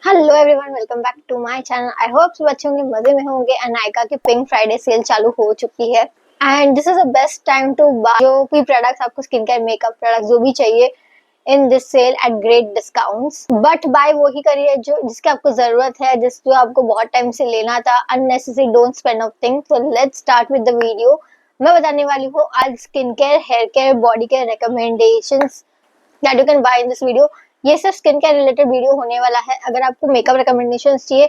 Hello everyone, welcome back to my channel. I hope सब अच्छे होंगे, मजे में होंगे। एंड नायका की पिंक फ्राइडे सेल चालू हो चुकी है and this is the best time to buy जो भी प्रोडक्ट्स आपको स्किन केयर मेकअप प्रोडक्ट्स जो भी चाहिए in this sale at great discounts. But buy वो ही करिए जो जिसकी आपको जरूरत है, जो आपको बहुत टाइम से लेना था। Unnecessary don't spend of things. So let's start with the video. मैं बताने वाली हूँ आज skin care, hair care, body care recommendations that you can buy in this video. ये सिर्फ स्किन केयर रिलेटेड वीडियो होने वाला है। अगर आपको मेकअप रिकमेंडेशंस चाहिए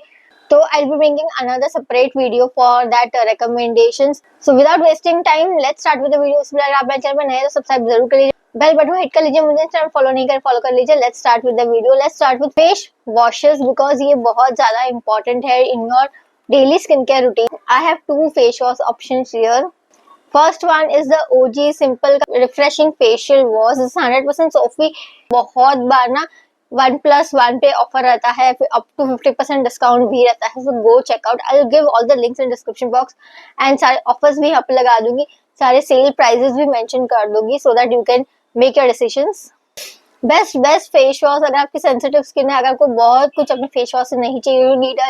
तो I will be bringing another separate video for that recommendations. So without wasting time let's start with the video. इसलिए अगर आप मेरे चैनल पर नए हैं तो सब्सक्राइब जरूर कर लीजिए, बेल बटन हिट कर लीजिए। मुझे चैनल फॉलो नहीं कर फॉलो कर लीजिए। Let's start with the video. Let's start with face washes because ये बहुत ज्यादा इंपॉर्टेंट है in your daily skin care routine. I have two face wash options here. First one is the OG simple refreshing facial wash. 100% soapy. बहुत बार ना 1+1 पे offer रहता है, अप टू 50% डिस्काउंट भी रहता है. So go checkout. I will give all the links in description box and सारे ऑफर्स भी यहाँ पे लगा दूंगी, सारे सेल प्राइजेस भी मेंशन कर दूंगी so that you can make your decisions. Best face wash अगर आपकी सेंसिटिव स्किन है, अगर आपको बहुत कुछ अपने फेस वॉश से नहीं चाहिए, you need a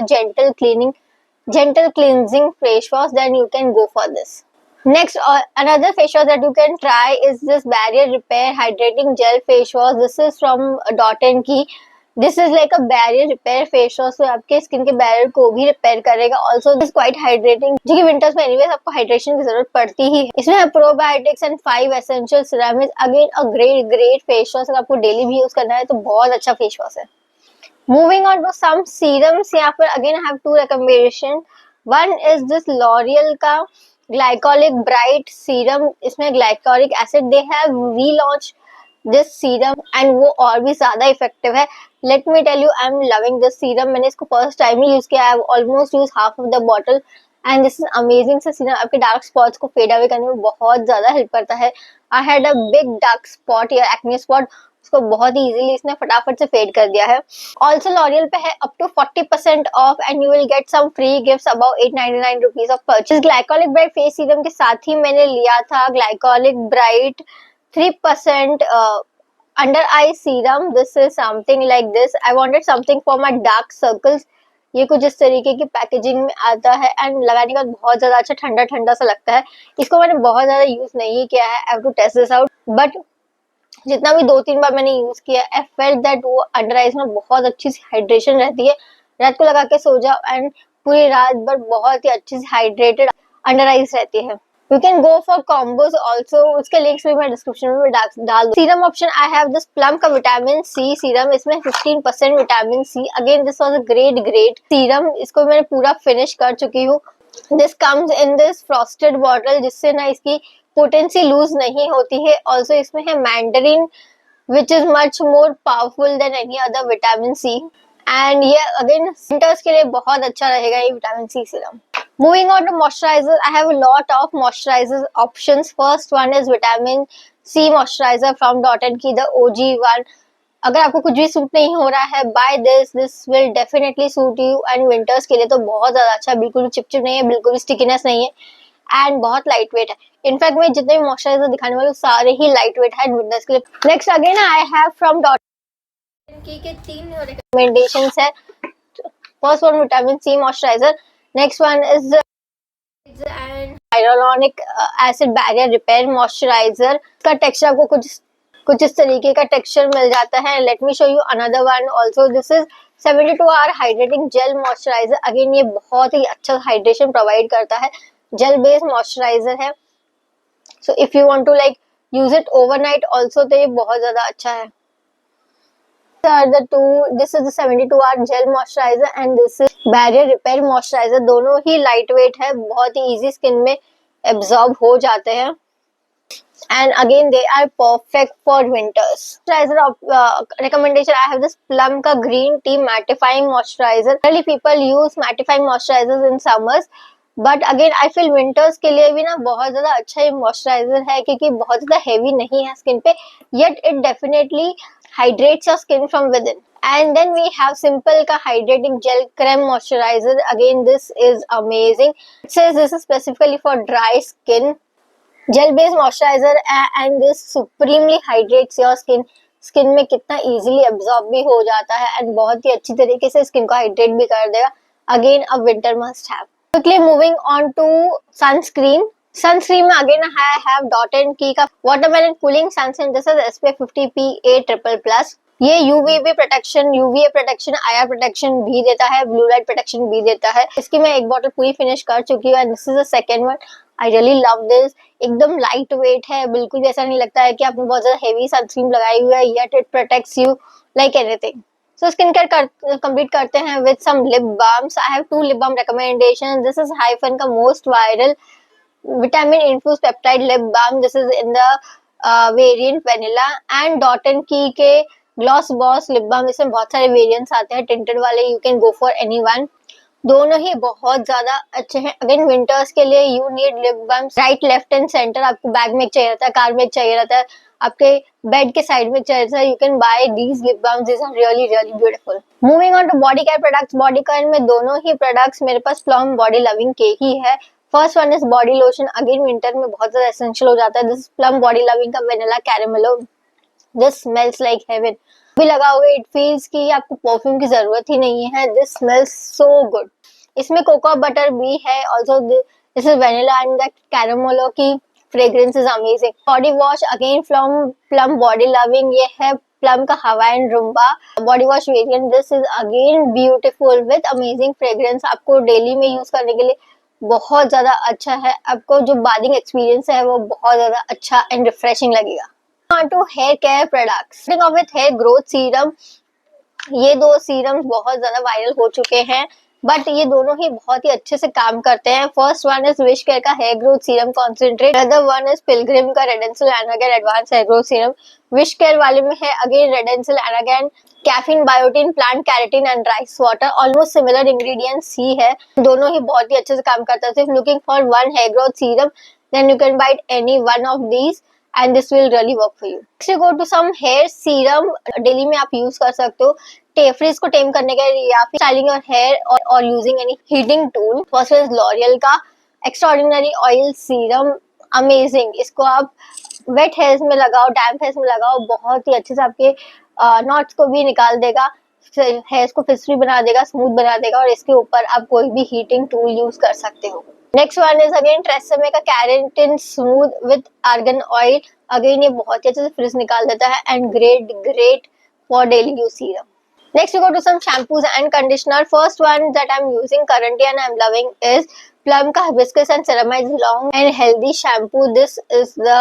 gentle cleansing face wash, then you can go for this. Next, another face wash that you can try is this Barrier Repair Hydrating Gel Face Wash. This is from Dot & Key. This is like a barrier repair face wash, so आपके skin के barrier को भी repair करेगा. Also this quite hydrating, जो कि winters में anyways आपको hydration की जरूरत पड़ती ही है. इसमें probiotics and 5 essential ceramides. Again a great face wash. अगर आपको डेली भी यूज करना है तो बहुत अच्छा फेस वॉश है. Moving on to some serums, यहाँ पर again I have two recommendation. One is this L'Oreal का Glycolic Bright Serum. इसमें glycolic acid, they have relaunched this serum and वो और भी ज्यादा इफेक्टिव है. Let me tell you, I'm loving this serum. मैंने इसको फर्स्ट टाइम ही use किया. I have almost used half of the bottle and this is amazing. से serum आपके डार्क स्पॉट्स को फेड अवे करने में बहुत ज्यादा हेल्प करता है. I had a big dark spot या acne spot, उसको बहुत ही इजीली इसने फटाफट से फेड कर दिया है. ऑल्सो लॉरियल पे है up to 40% off and you will get some free gifts above 899 rupees off purchase. Glycolic bright face serum के साथ ही मैंने लिया था glycolic bright 3% under eye serum. This is something like this. I wanted something for my dark circles. ये कुछ इस तरीके की पैकेजिंग में आता है एंड लगाने के बाद बहुत ज्यादा अच्छा ठंडा ठंडा सा लगता है. इसको मैंने बहुत ज्यादा यूज नहीं किया है. I have to test this out, but जितना भी 2-3 बार मैंने यूज किया, आई फेल्ट दैट वो अंडर आईज में बहुत अच्छी सी हाइड्रेशन रहती है. रात को लगा के सो जाओ एंड पूरी रात भर बहुत ही अच्छी सी हाइड्रेटेड अंडर आईज रहती है. You can go for combos also. उसके लिंक्स भी मैं डिस्क्रिप्शन में डाल दूँ. Serum option I have this plum का विटामिन सी सीरम. इसमें 15% vitamin C. Again this was a great serum. इसको मैंने पूरा फिनिश कर चुकी हूँ. This comes in this frosted bottle, जिससे ना इसकी पोटेंसी लूज नहीं होती है. ऑल्सो इसमें है Mandarin which is much more powerful than any other vitamin C. And ये अगेन विंटर्स के लिए बहुत अच्छा रहेगा ये vitamin C serum. Moving on to moisturizer, I have a lot of moisturizer options. First one is vitamin C moisturizer from Dot & Key, the OG one. अगर आपको कुछ भी सूट नहीं हो रहा है, buy this. This will definitely suit you. And winters के लिए तो बहुत ज्यादा अच्छा है. बिल्कुल भी चिपचिप नहीं है, बिल्कुल भी स्टिकीनेस नहीं है एंड बहुत लाइट वेट है. इनफैक्ट मैं जितने भी मॉइस्चराइजर दिखाने वाले सारे ही लाइट वेट है विंटर्स के लिए. Next again I have from dot key के 3 रिकमेंडेशंस है. First one vitamin C moisturiser. Next one is and hyaluronic acid barrier repair moisturiser. इसका टेक्सचर आपको कुछ इस तरीके का टेक्सचर मिल जाता है. Let me show you another one also. This is 72 hour hydrating gel moisturiser. Again ये बहुत ही अच्छा हाइड्रेशन प्रोवाइड करता है. जेल बेस्ड मॉइस्चराइजर है. So if you want to like use it overnight also तो ये बहुत ज्यादा अच्छा है. This is the 72 hour gel moisturiser and this is barrier repair moisturiser. दोनों ही लाइट वेट है, बहुत ही इजी स्किन में एब्जॉर्ब हो जाते हैं and again they are perfect for winters. Moisturizer recommendation, I have this Plum ka green tea mattifying moisturizer. Generally people use mattifying moisturizers in summers, but again I feel winters के लिए भी ना बहुत ज्यादा अच्छा ये मॉइस्चराइजर है क्योंकि बहुत ज्यादा हेवी नहीं है स्किन पे, yet it definitely hydrates your skin from within. And then we have simple का hydrating gel creme moisturizer. Again this is amazing. It says this is specifically for dry skin. Gel based moisturizer and this supremely hydrates your skin. Skin में कितना easily absorb भी हो जाता है and बहुत ही अच्छी तरीके से स्किन को हाइड्रेट भी कर देगा। Again a winter must have. Quickly moving on to sunscreen. Sunscreen में again I have dot and key का watermelon cooling sunscreen. This is SPF 50 PA++। ये UVB protection, UVA protection, IR protection भी देता है, blue light protection भी देता है। इसकी मैं एक बॉटल पूरी फिनिश कर चुकी हूँ and this is the second one. I really love this. एकदम लाइट वेट है, बिल्कुल भी ऐसा नहीं लगता है कि आपने बहुत ज्यादा हेवी सनस्क्रीन लगाई हुई है, yet it protects you like anything. So skincare complete करते हैं with some lip balms. I have 2 lip balm recommendations. This is Hyphen का most viral vitamin infused peptide lip balm. This is in the variant vanilla and Dot and Key के Gloss Boss lip balm. इसमें बहुत सारे variants आते हैं tinted वाले. You can go for anyone. दोनों ही बहुत ज्यादा अच्छे हैं। अगेन विंटर्स के लिए you need lip balms right, left and centre. आपको बैग में चाहिए रहता है, कार में चाहिए रहता है, आपके बेड के साइड में चाहिए रहता है। You can buy these lip balms, these are really really beautiful. Moving on to body care products. Body care में दोनों ही प्रोडक्ट्स मेरे पास प्लम बॉडी लविंग के ही है। First one is body lotion. Again winter में बहुत ज्यादा एसेंशियल हो जाता है। दिस प्लम बॉडी लविंग का vanilla Caramelo. This smells like heaven. भी लगाओगे इट फील्स कि आपको परफ्यूम की जरूरत ही नहीं है। This smells so good. इसमें कोको बटर भी है। Also this is vanilla and the caramello की fragrance is amazing. Body wash again from Plum body loving. ये है प्लम का Hawaiian rumba body wash variant. This is again beautiful with amazing fragrance. आपको daily में use करने के लिए बहुत ज्यादा अच्छा है। आपको जो बाथिंग एक्सपीरियंस है वो बहुत ज्यादा अच्छा एंड रिफ्रेशिंग लगेगा। On to hair care products. Starting off with hair growth serum. ये दो सीरम्स बहुत ज्यादा वायरल हो चुके हैं बट ये दोनों ही बहुत ही अच्छे से काम करते हैं। First one is wish care का hair growth serum concentrate. Other one is Pilgrim का redensyl anagain advance hair growth serum. Wish care वाले में है again redensyl anagain, caffeine, biotin, plant keratin and rice water. Almost similar ingredients ही है, दोनों ही बहुत ही अच्छे से काम करता है। If looking for one hair growth serum then you can buy any one of these and this will really work for you. Next you go to some hair serum. Daily में आप यूज कर सकते हो fridge को टेम करने के लिए या फिर स्टाइलिंग योर हेयर और using any heating tool. First is L'Oréal का एक्स्ट्राऑर्डिनरी ऑयल सीरम। अमेजिंग। इसको आप वेट हेयर्स में लगाओ, डैम्प हेयर्स में लगाओ, बहुत ही अच्छे से आपके नॉट्स को भी निकाल देगा, हेयर्स को फिस्ट्री बना देगा, स्मूथ बना देगा और इसके ऊपर आप कोई भी हीटिंग टूल यूज कर सकते हो। Next one is again TRESemmé का keratin smooth with argan oil. Again ये बहुत ही अच्छे से फ्रिज निकाल देता है and great for daily use serum. Next we go to some shampoos and conditioner. First one that I'm using currently and I'm loving is Plum का hibiscus and ceramide long and healthy shampoo. This is the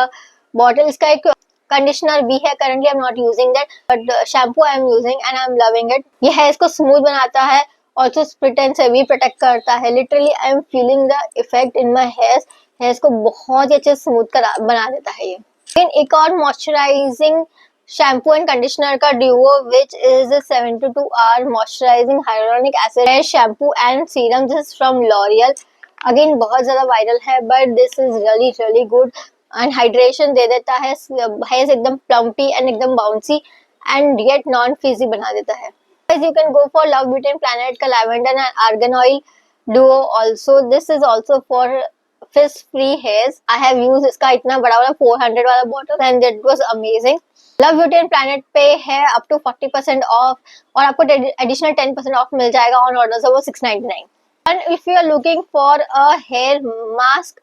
bottle. इसका एक conditioner भी है, currently I'm not using that but shampoo I'm using and I'm loving it. ये hairs को smooth बनाता है, also split ends से भी protect करता है. Literally I'm feeling the effect in my hairs. Hairs को बहुत ही अच्छे से smooth बना देता है ये. Then एक और moisturizing शैम्पू एंड कंडीशनर का duo which is 72 hour moisturizing hyaluronic acid hair shampoo and serum. This is from L'Oreal. Again बहुत ज्यादा वायरल है but this is really really good and hydration दे देता है, हेयर्स एकदम प्लम्पी एंड एकदम bouncy and yet non frizzy बना देता है। You can go for love beauty and planet का lavender and argan oil duo also. This is also for fish free hairs. I have used इसका इतना बड़ा वाला 400 वाला bottle and it was amazing. Love beauty and planet पे है up to 40% of और आपको एडिशनल 10% ऑफ मिल जाएगा ऑन ऑर्डर से वो 699। And if you are looking for a hair mask,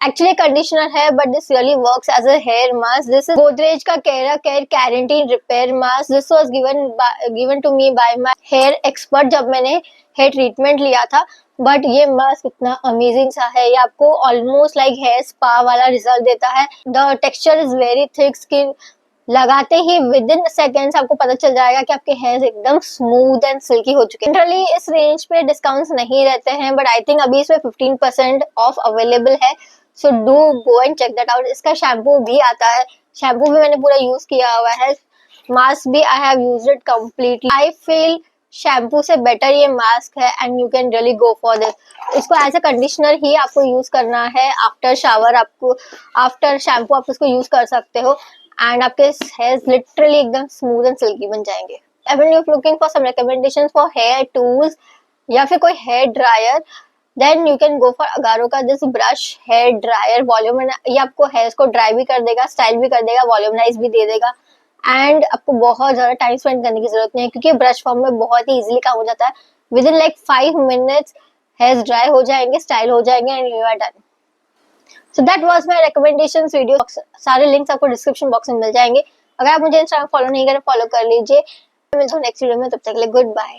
actually conditioner है but this really works as a hair mask. This is Godrej का care keratin repair mask. This was given to me by my hair expert जब मैंने hair treatment लिया था but ये mask इतना amazing सा है, ये आपको ऑलमोस्ट लाइक हेयर स्पा वाला रिजल्ट देता है। The texture is very thick, skin लगाते ही विद इन सेकेंड्स आपको पता चल जाएगा कि आपके हेयर्स एकदम स्मूथ एंड सिल्की हो चुके हैं। जनरली इस रेंज पे डिस्काउंट्स नहीं रहते हैं बट आई थिंक अभी इसमें 15% ऑफ अवेलेबल है, so do go and check that out. इसका शैम्पू भी आता है, शैम्पू भी मैंने पूरा यूज किया हुआ है, मास्क भी I have used it completely. I feel shampoo से बेटर ये मास्क है and you can really go for this. इसको एज अ कंडीशनर ही आपको यूज करना है, आफ्टर शावर आपको आफ्टर शैम्पू आप इसको यूज कर सकते हो एंड आपके हेयर्स लिटरली एकदम स्मूथ एंड सिल्की बन जाएंगे। Even you looking for some recommendations for hair tools या फिर कोई hair dryer then you can go for Agaro का this brush hair dryer. Volume ये आपको हेयर्स को ड्राई भी कर देगा, स्टाइल भी कर देगा, वॉल्यूमनाइज भी दे देगा। एंड आपको बहुत ज्यादा टाइम स्पेंड करने की जरूरत नहीं है, क्योंकि ब्रश फॉर्म में बहुत ही इजीली काम हो जाता है। Within like 5 minutes hairs dry हो जाएंगे, स्टाइल हो जाएंगे and you are done. So that was my recommendations video. सारे लिंक्स आपको डिस्क्रिप्शन बॉक्स में मिल जाएंगे। अगर आप मुझे इंस्टाग्राम फॉलो नहीं करें, फॉलो कर लीजिए। मिलते हैं नेक्स्ट वीडियो में, तब तक के लिए गुड बाय।